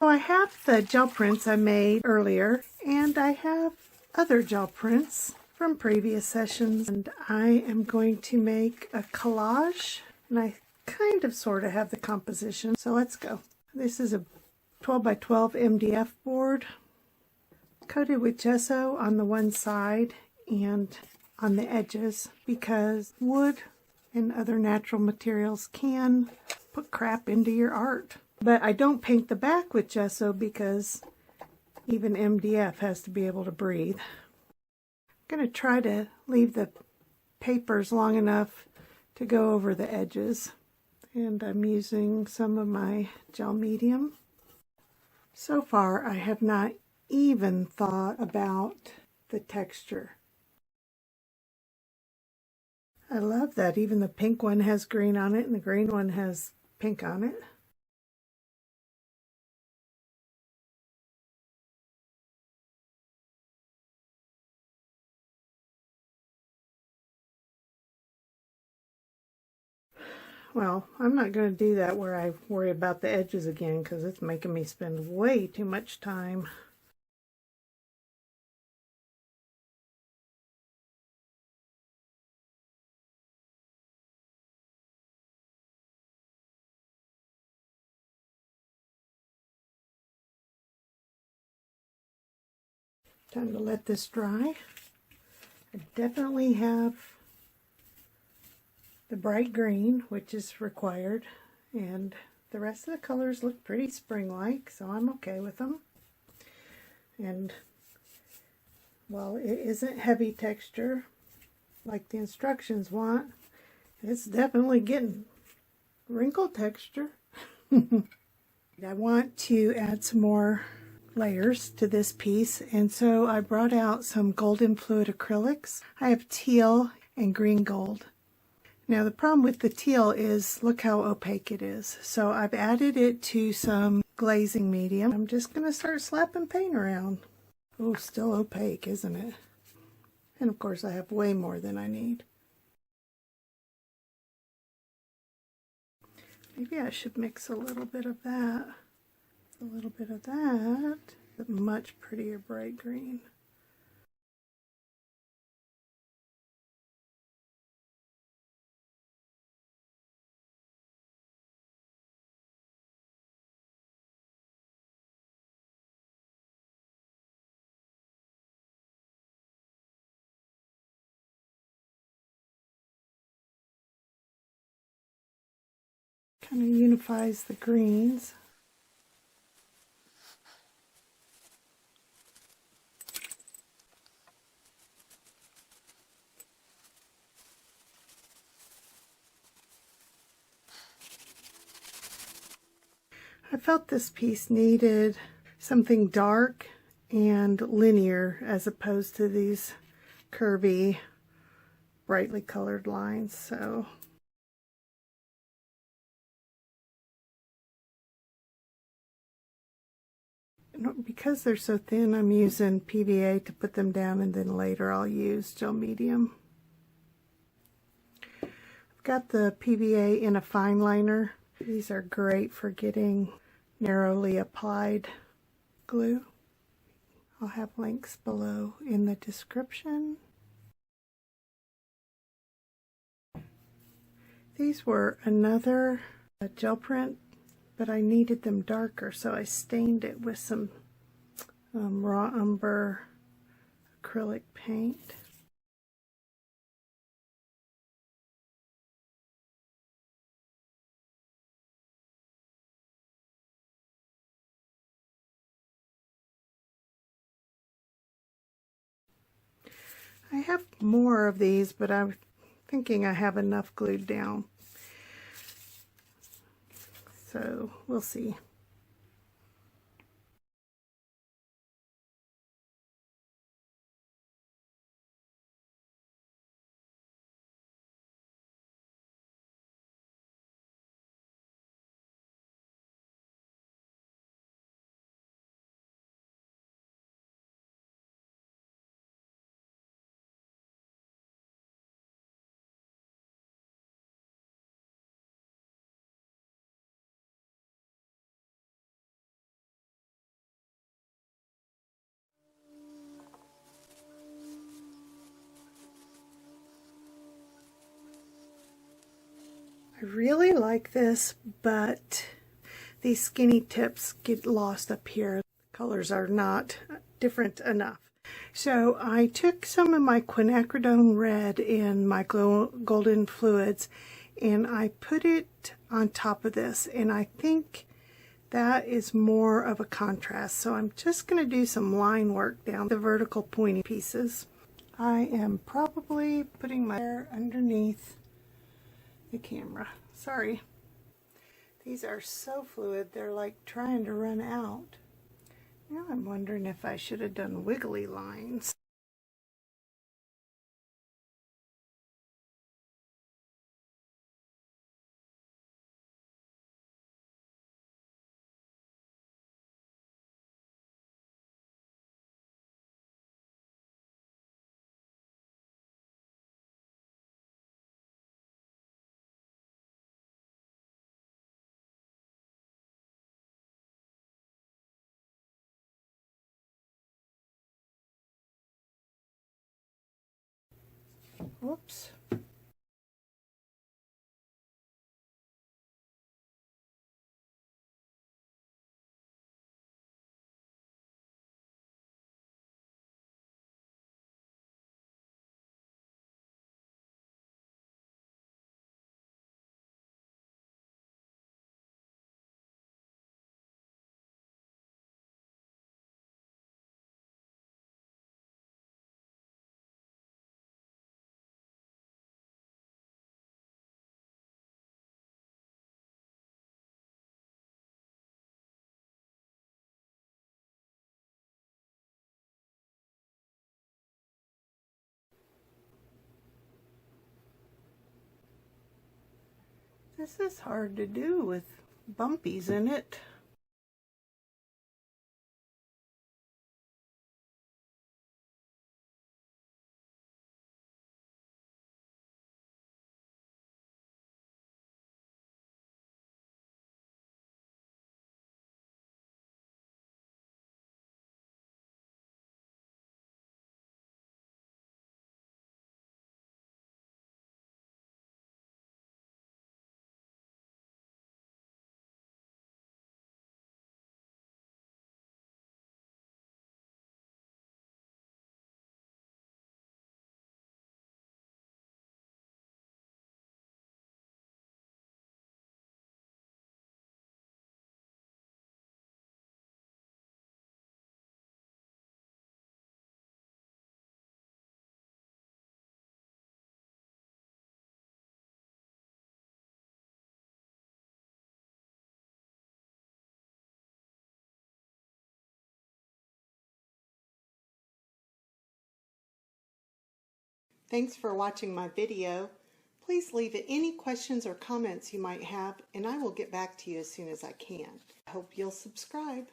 So I have the gel prints I made earlier, and I have other gel prints from previous sessions, and I am going to make a collage, and I kind of sort of have the composition, so let's go. This is a 12 by 12 MDF board coated with gesso on the one side and on the edges, because wood and other natural materials can put crap into your art. But I don't paint the back with gesso because even MDF has to be able to breathe. I'm going to try to leave the papers long enough to go over the edges, and I'm using some of my gel medium. So far I have not even thought about the texture. I love that even the pink one has green on it and the green one has pink on it. Well, I'm not going to do that where I worry about the edges again, because it's making me spend way too much time. Time to let this dry. I definitely have the bright green, which is required, and the rest of the colors look pretty spring-like, so I'm okay with them. And while it isn't heavy texture like the instructions want, it's definitely getting wrinkle texture. I want to add some more layers to this piece, and so I brought out some golden fluid acrylics. I have teal and green gold. Now the problem with the teal is, look how opaque it is. So I've added it to some glazing medium. I'm just going to start slapping paint around. Oh, still opaque, isn't it? And of course I have way more than I need. Maybe I should mix a little bit of that. A little bit of that. A much prettier bright green. Kind of unifies the greens. I felt this piece needed something dark and linear as opposed to these curvy, brightly colored lines. So because they're so thin, I'm using PVA to put them down, and then later I'll use gel medium. I've got the PVA in a fine liner. These are great for getting narrowly applied glue. I'll have links below in the description. These were another gel print, but I needed them darker, so I stained it with some raw umber acrylic paint. I have more of these, but I'm thinking I have enough glued down. So we'll see. I really like this, but these skinny tips get lost up here. The colors are not different enough. So I took some of my Quinacridone Red in my golden fluids and I put it on top of this, and I think that is more of a contrast. So I'm just going to do some line work down the vertical pointy pieces. I am probably putting my hair underneath the camera. Sorry. These are so fluid, they're like trying to run out. Now I'm wondering if I should have done wiggly lines. Whoops. This is hard to do with bumpies in it. Thanks for watching my video. Please leave any questions or comments you might have, and I will get back to you as soon as I can. I hope you'll subscribe.